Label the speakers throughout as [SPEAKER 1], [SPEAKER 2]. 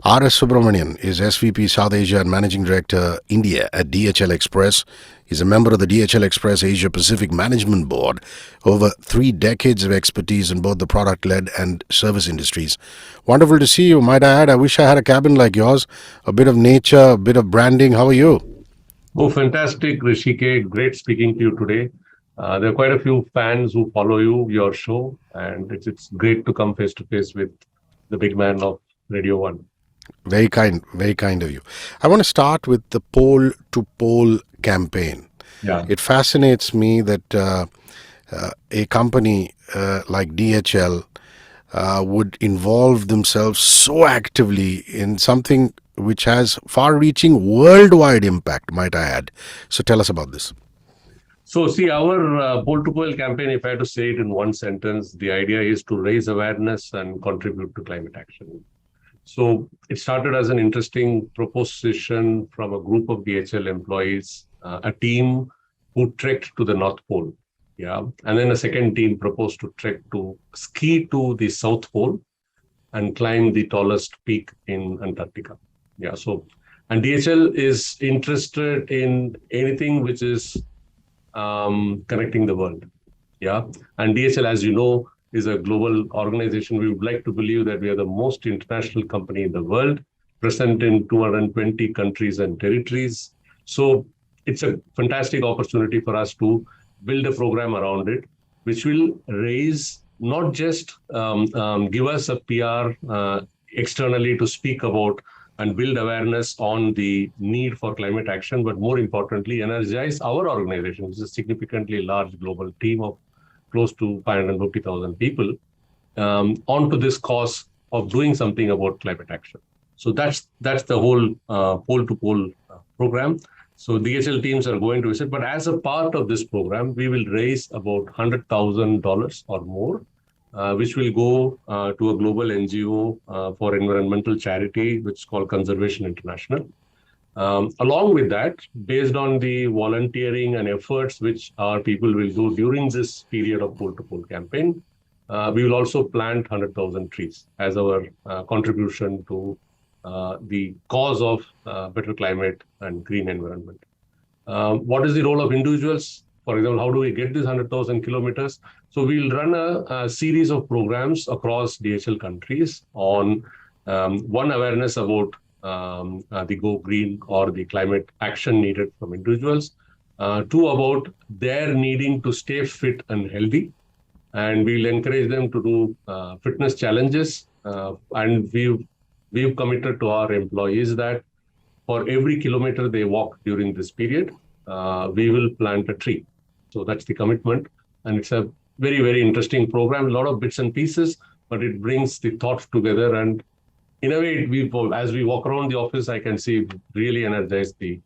[SPEAKER 1] S Subramanian is SVP South Asia and Managing Director India at DHL Express. He's a member of the DHL Express Asia Pacific Management Board. Over 3 decades of expertise in both the product-led and service industries. Wonderful to see you. Might I add, I wish I had a cabin like yours. A bit of nature, a bit of branding. How are you?
[SPEAKER 2] Oh, fantastic, Hrishi K. Great speaking to you today. There are quite a few fans who follow your show, and it's great to come face to face with the big man of Radio One.
[SPEAKER 1] Very kind of you. I want to start with the pole to pole campaign.
[SPEAKER 2] Yeah.
[SPEAKER 1] It fascinates me that a company like DHL would involve themselves so actively in something which has far-reaching worldwide impact, might I add. So tell us about this.
[SPEAKER 2] So, see, our pole to pole campaign, if I had to say it in one sentence, the idea is to raise awareness and contribute to climate action. So it started as an interesting proposition from a group of DHL employees, a team who trekked to the North Pole. Yeah. And then a second team proposed to ski to the South Pole and climb the tallest peak in Antarctica. Yeah. So, and DHL is interested in anything which is connecting the world. Yeah. And DHL, as you know, is a global organization. We would like to believe that we are the most international company in the world, present in 220 countries and territories. So it's a fantastic opportunity for us to build a program around it, which will raise, not just give us a PR externally to speak about and build awareness on the need for climate action, but more importantly, energize our organization, which is a significantly large global team of close to 550,000 people, onto this cause of doing something about climate action. So that's the whole pole-to-pole program. So DHL teams are going to visit, but as a part of this program, we will raise about $100,000 or more, which will go to a global NGO for environmental charity, which is called Conservation International. Along with that, based on the volunteering and efforts which our people will do during this period of pole-to-pole campaign, we will also plant 100,000 trees as our contribution to the cause of better climate and green environment. What is the role of individuals? For example, how do we get these 100,000 kilometers? So we'll run a series of programs across DHL countries on one, awareness about the Go Green or the climate action needed from individuals. 2, about their needing to stay fit and healthy. And we'll encourage them to do fitness challenges. And we've committed to our employees that for every kilometer they walk during this period, we will plant a tree. So that's the commitment. And it's a very, very interesting program, a lot of bits and pieces, but it brings the thoughts together. And in a way, as we walk around the office, I can see really energize the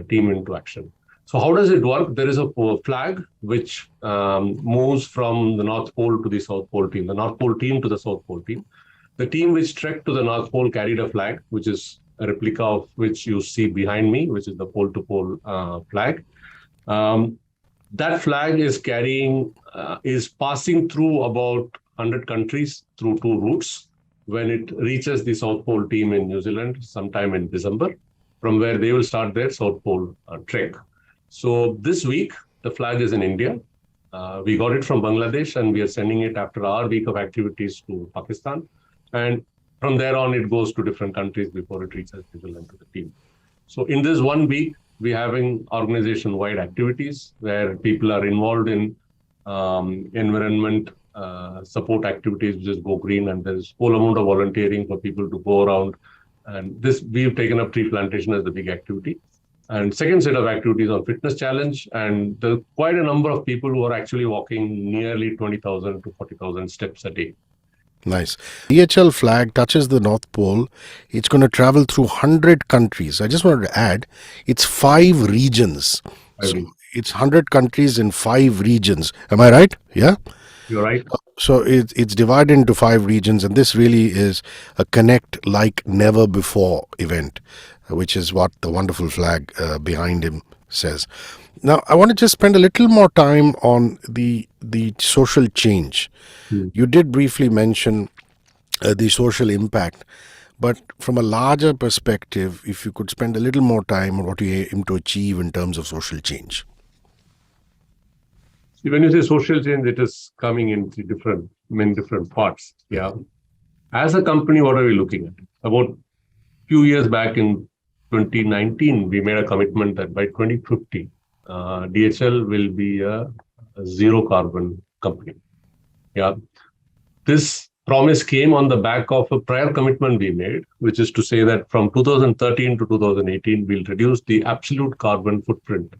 [SPEAKER 2] team into action. So how does it work? There is a flag which moves from the North Pole to the South Pole team, the North Pole team to the South Pole team. The team which trekked to the North Pole carried a flag, which is a replica of which you see behind me, which is the pole-to-pole flag. That flag is passing through about 100 countries through 2 routes when it reaches the South Pole team in New Zealand sometime in December, from where they will start their South Pole trek. So this week, the flag is in India. We got it from Bangladesh, and we are sending it after our week of activities to Pakistan. And from there on, it goes to different countries before it reaches New Zealand to the team. So in this 1 week, we're having organization-wide activities where people are involved in environment support activities, which is Go Green, and there's whole amount of volunteering for people to go around. And this, we've taken up tree plantation as the big activity. And second set of activities on fitness challenge. And there's quite a number of people who are actually walking nearly 20,000 to 40,000 steps a day.
[SPEAKER 1] Nice. DHL flag touches the North Pole. It's going to travel through 100 countries. I just wanted to add, it's 5 regions. So it's 100 countries in 5 regions. Am I right? Yeah?
[SPEAKER 2] You're right.
[SPEAKER 1] So it's divided into 5 regions, and this really is a connect like never before event, which is what the wonderful flag behind him says. Now, I want to just spend a little more time on the social change. You did briefly mention the social impact, But from a larger perspective, if you could spend a little more time on what you aim to achieve in terms of social change.
[SPEAKER 2] See, when you say social change, it is coming in many different parts. Yeah. As a company, what are we looking at? About a few years back in 2019, we made a commitment that by 2050, DHL will be a zero carbon company. Yeah. This promise came on the back of a prior commitment we made, which is to say that from 2013 to 2018, we'll reduce the absolute carbon footprint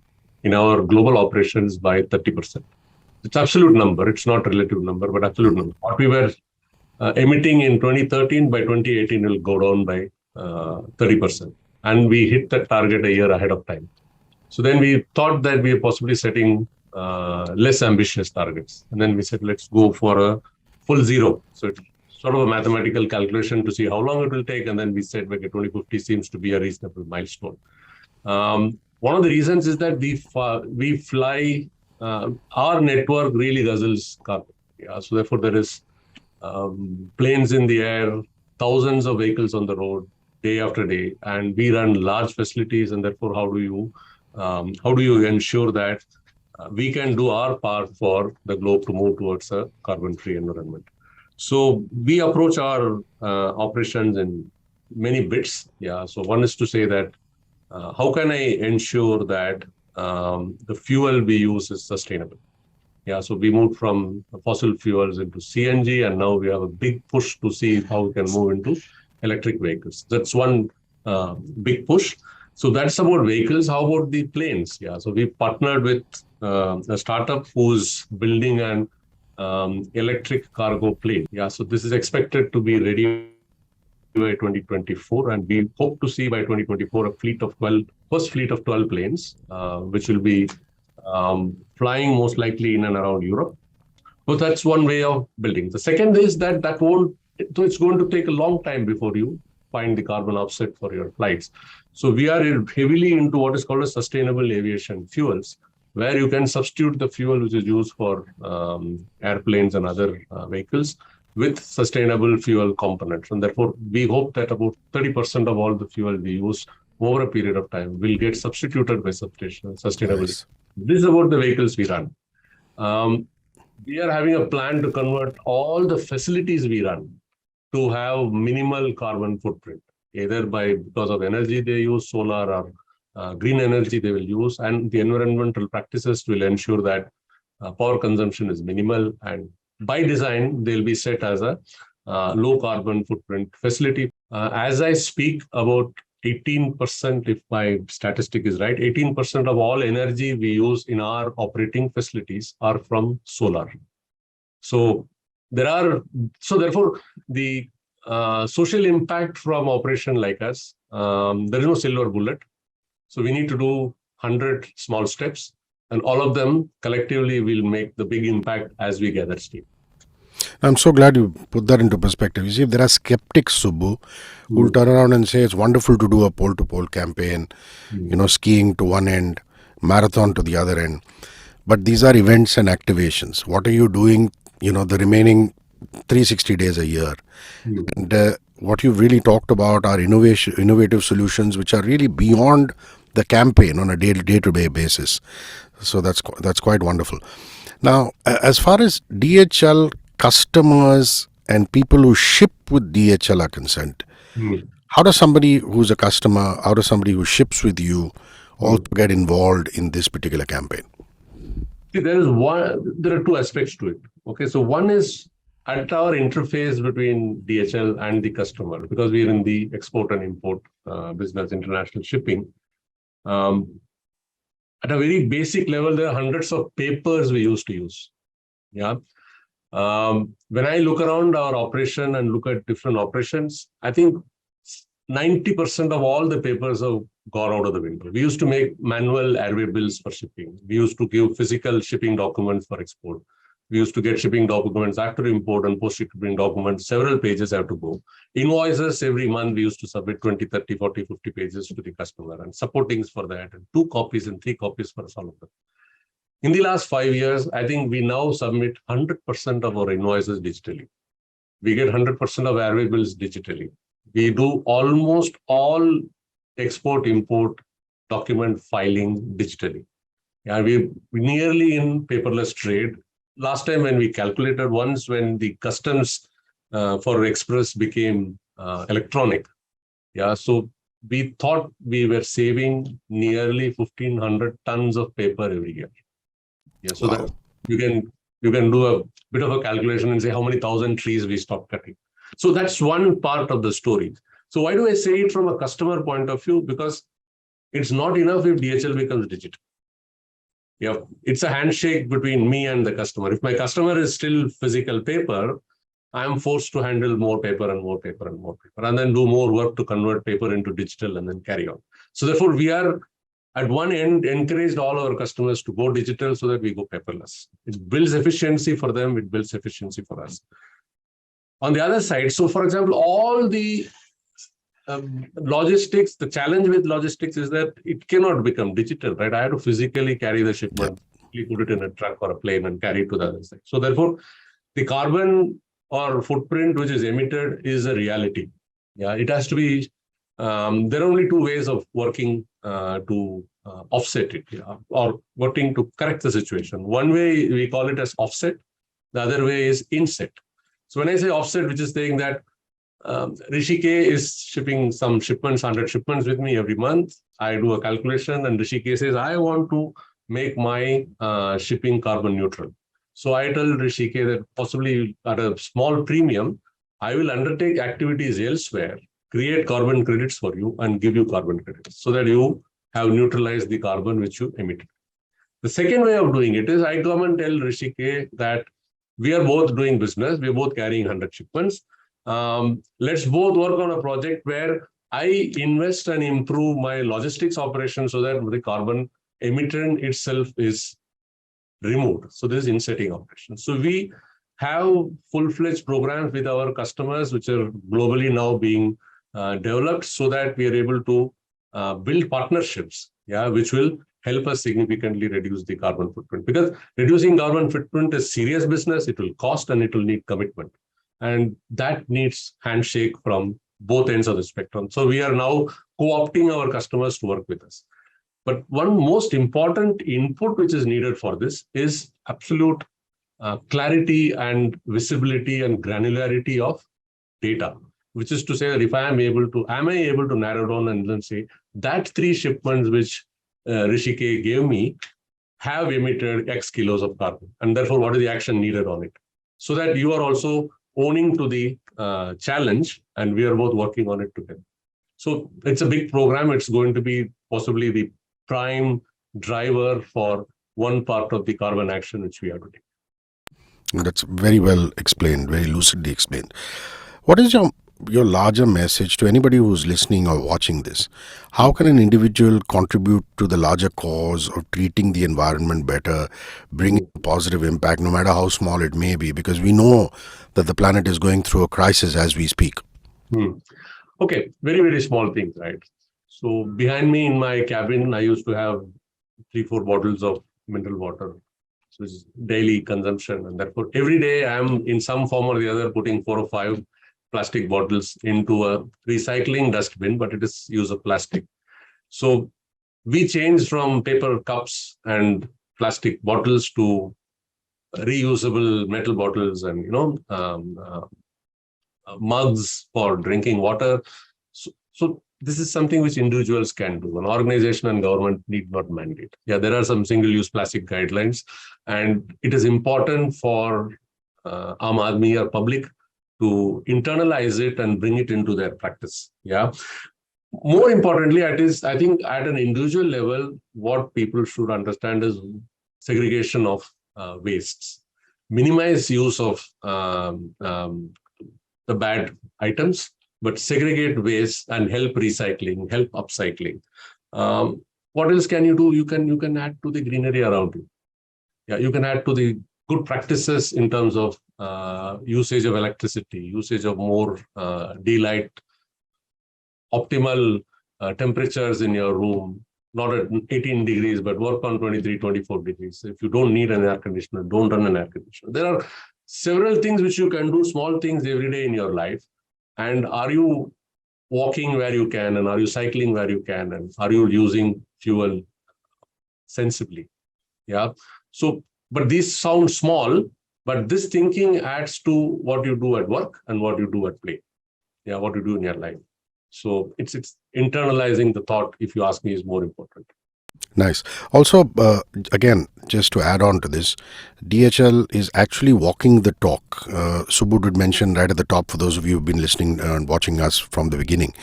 [SPEAKER 2] in our global operations by 30%. It's absolute number. It's not relative number, but absolute number. What we were emitting in 2013, by 2018, will go down by 30%. And we hit that target a year ahead of time. So then we thought that we were possibly setting less ambitious targets. And then we said, let's go for a full zero. So it's sort of a mathematical calculation to see how long it will take. And then we said, okay, 2050 seems to be a reasonable milestone. One of the reasons is that we fly, our network really guzzles carbon. Yeah, so therefore there is planes in the air, thousands of vehicles on the road day after day, and we run large facilities. And therefore, how do you ensure that we can do our part for the globe to move towards a carbon-free environment? So we approach our operations in many bits. Yeah. So one is to say that how can I ensure that the fuel we use is sustainable? Yeah, so we moved from fossil fuels into CNG, and now we have a big push to see how we can move into electric vehicles. That's one big push. So that's about vehicles. How about the planes? Yeah, so we partnered with a startup who's building an electric cargo plane. Yeah, so this is expected to be ready by 2024, and we hope to see by 2024 first fleet of 12 planes, which will be flying most likely in and around Europe. So that's one way of building. The second is that it's going to take a long time before you find the carbon offset for your flights. So we are heavily into what is called a sustainable aviation fuels, where you can substitute the fuel which is used for airplanes and other vehicles with sustainable fuel components. And therefore, we hope that about 30% of all the fuel we use over a period of time will get substituted by sustainable.
[SPEAKER 1] Nice.
[SPEAKER 2] This is about the vehicles we run. We are having a plan to convert all the facilities we run to have minimal carbon footprint, either because of energy they use, solar or green energy they will use, and the environmental practices will ensure that power consumption is minimal, and by design they'll be set as a low carbon footprint facility. As I speak, about 18%, if my statistic is right, 18% of all energy we use in our operating facilities are from solar. So therefore, the social impact from operation like us, there is no silver bullet. So we need to do 100 small steps, and all of them collectively will make the big impact as we gather steam.
[SPEAKER 1] I'm so glad you put that into perspective. You see, if there are skeptics, Subbu, who will turn around and say it's wonderful to do a pole-to-pole campaign, skiing to one end, marathon to the other end. But these are events and activations. What are you doing, the remaining 360 days a year? And what you've really talked about are innovative solutions which are really beyond the campaign on a day-to-day basis. So that's quite wonderful. Now, as far as DHL customers and people who ship with DHL are concerned, how does somebody who's a customer, how does somebody who ships with you also get involved in this particular campaign?
[SPEAKER 2] See, there are two aspects to it. Okay, so one is at our interface between DHL and the customer, because we are in the export and import business, international shipping. At a very basic level, there are hundreds of papers we used to use. Yeah. When I look around our operation and look at different operations, I think 90% of all the papers have gone out of the window. We used to make manual airway bills for shipping. We used to give physical shipping documents for export. We used to get shipping documents after import and post-shipping documents. Several pages have to go. Invoices every month, we used to submit 20, 30, 40, 50 pages to the customer, and supportings for that, and 2 copies and 3 copies for all of them. In the last 5 years, I think we now submit 100% of our invoices digitally. We get 100% of airway bills digitally. We do almost all export-import document filing digitally. Yeah, we nearly in paperless trade. Last time when we calculated once when the customs for express became electronic. Yeah, so we thought we were saving nearly 1,500 tons of paper every year. Yeah, so
[SPEAKER 1] Wow.
[SPEAKER 2] that you can do a bit of a calculation and say how many thousand trees we stopped cutting. So that's one part of the story. So why do I say it from a customer point of view? Because it's not enough if DHL becomes digital. Yeah, it's a handshake between me and the customer. If my customer is still physical paper, I am forced to handle more paper and more paper and more paper, and then do more work to convert paper into digital and then carry on. So therefore, we are at one end encouraged all our customers to go digital so that we go paperless. It builds efficiency for them. It builds efficiency for us. On the other side, so for example, all the logistics, the challenge with logistics is that it cannot become digital, right? I have to physically carry the shipment, put it in a truck or a plane and carry it to the other side. So therefore, the carbon or footprint which is emitted is a reality. Yeah, it has to be. There are only two ways of working to offset it, or working to correct the situation. One way we call it as offset. The other way is inset. So when I say offset, which is saying that Hrishi K is shipping some shipments, 100 shipments with me every month. I do a calculation and Hrishi K says, I want to make my shipping carbon neutral. So I tell Hrishi K that possibly at a small premium, I will undertake activities elsewhere, create carbon credits for you and give you carbon credits so that you have neutralized the carbon which you emitted. The second way of doing it is I come and tell Hrishi K that we are both doing business, we're both carrying 100 shipments. Let's both work on a project where I invest and improve my logistics operation so that the carbon emittent itself is removed. So this is insetting operation. So we have full-fledged programs with our customers, which are globally now being developed so that we are able to build partnerships, which will help us significantly reduce the carbon footprint. Because reducing carbon footprint is serious business, it will cost and it will need commitment. And that needs handshake from both ends of the spectrum. So we are now co-opting our customers to work with us. But one most important input which is needed for this is absolute clarity and visibility and granularity of data, which is to say that if am I able to narrow down and then say that 3 shipments which Hrishi K gave me have emitted X kilos of carbon, and therefore what is the action needed on it, so that you are also owning to the challenge, and we are both working on it together. So it's a big program. It's going to be possibly the prime driver for one part of the carbon action which we are doing.
[SPEAKER 1] That's very well explained, very lucidly explained. What is your larger message to anybody who's listening or watching this? How can an individual contribute to the larger cause of treating the environment better, bringing a positive impact, no matter how small it may be? Because we know that the planet is going through a crisis as we speak.
[SPEAKER 2] Okay, very, very small things, right? So behind me in my cabin, I used to have 3-4 bottles of mineral water, so it's daily consumption. And therefore, every day I am in some form or the other putting 4 or 5 plastic bottles into a recycling dustbin, but it is use of plastic. So we changed from paper cups and plastic bottles to reusable metal bottles and mugs for drinking water. So this is something which individuals can do. An organization and government need not mandate. Yeah, there are some single-use plastic guidelines, and it is important for Aam Aadmi or public to internalize it and bring it into their practice. Yeah. More importantly, I think at an individual level, what people should understand is segregation of wastes, minimize use of the bad items, but segregate waste and help recycling, help upcycling. What else can you do? You can add to the greenery around you. Yeah, you can add to the good practices in terms of usage of electricity, usage of more daylight, optimal temperatures in your room, not at 18 degrees, but work on 23, 24 degrees. If you don't need an air conditioner, don't run an air conditioner. There are several things which you can do, small things every day in your life. And are you walking where you can, and are you cycling where you can, and are you using fuel sensibly? Yeah. So, but these sound small, but this thinking adds to what you do at work and what you do at play. Yeah, what you do in your life. So it's internalizing the thought, if you ask me, is more important.
[SPEAKER 1] Nice. Also, again, just to add on to this, DHL is actually walking the talk. Subbu did mention right at the top, for those of you who've been listening and watching us from the beginning,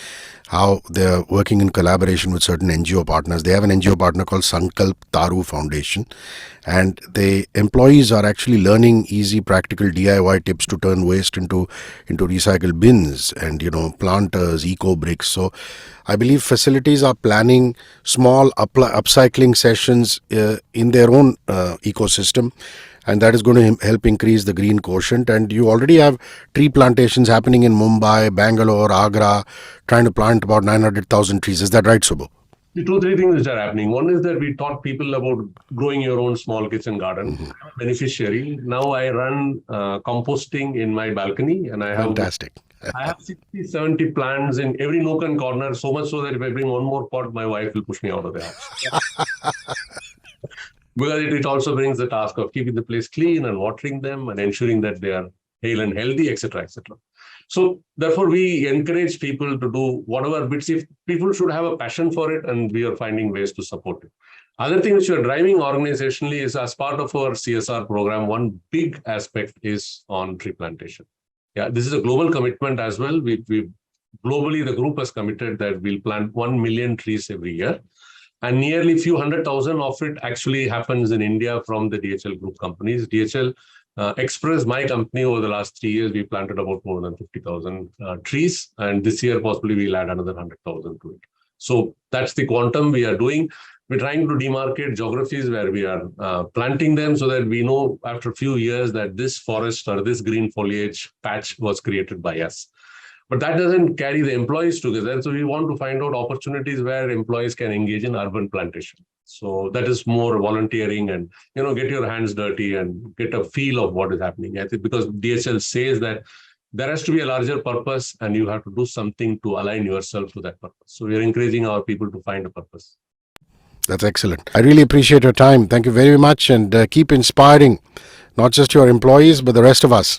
[SPEAKER 1] how they're working in collaboration with certain NGO partners. They have an NGO partner called Sankalp Taru Foundation, and the employees are actually learning easy, practical DIY tips to turn waste into recycled bins and, planters, eco bricks. So I believe facilities are planning small upcycling sessions in their own ecosystem, and that is going to help increase the green quotient. And you already have tree plantations happening in Mumbai, Bangalore, Agra, trying to plant about 900,000 trees. Is that right, Subbu?
[SPEAKER 2] The two, three things which are happening. One is that we taught people about growing your own small kitchen garden. I'm a beneficiary. Now I run composting in my balcony, and I have
[SPEAKER 1] Fantastic.
[SPEAKER 2] I have 60, 70 plants in every nook and corner, so much so that if I bring one more pot, my wife will push me out of the house. Because it also brings the task of keeping the place clean and watering them and ensuring that they are hale and healthy, etc., etc. So therefore, we encourage people to do whatever bits. If people should have a passion for it, and we are finding ways to support it. Other thing which we are driving organizationally is, as part of our CSR program, one big aspect is on tree plantation. Yeah, this is a global commitment as well. We globally, the group has committed that we'll plant 1 million trees every year. And nearly a few 100,000 of it actually happens in India from the DHL group companies. DHL Express, my company, over the last 3 years, we planted about more than 50,000 trees. And this year, possibly, we'll add another 100,000 to it. So that's the quantum we are doing. We're trying to demarcate geographies where we are planting them, so that we know after a few years that this forest or this green foliage patch was created by us. But that doesn't carry the employees together. So we want to find out opportunities where employees can engage in urban plantation. So that is more volunteering and, get your hands dirty and get a feel of what is happening. I think because DHL says that there has to be a larger purpose, and you have to do something to align yourself to that purpose. So we are encouraging our people to find a purpose.
[SPEAKER 1] That's excellent. I really appreciate your time. Thank you very much, and keep inspiring not just your employees, but the rest of us.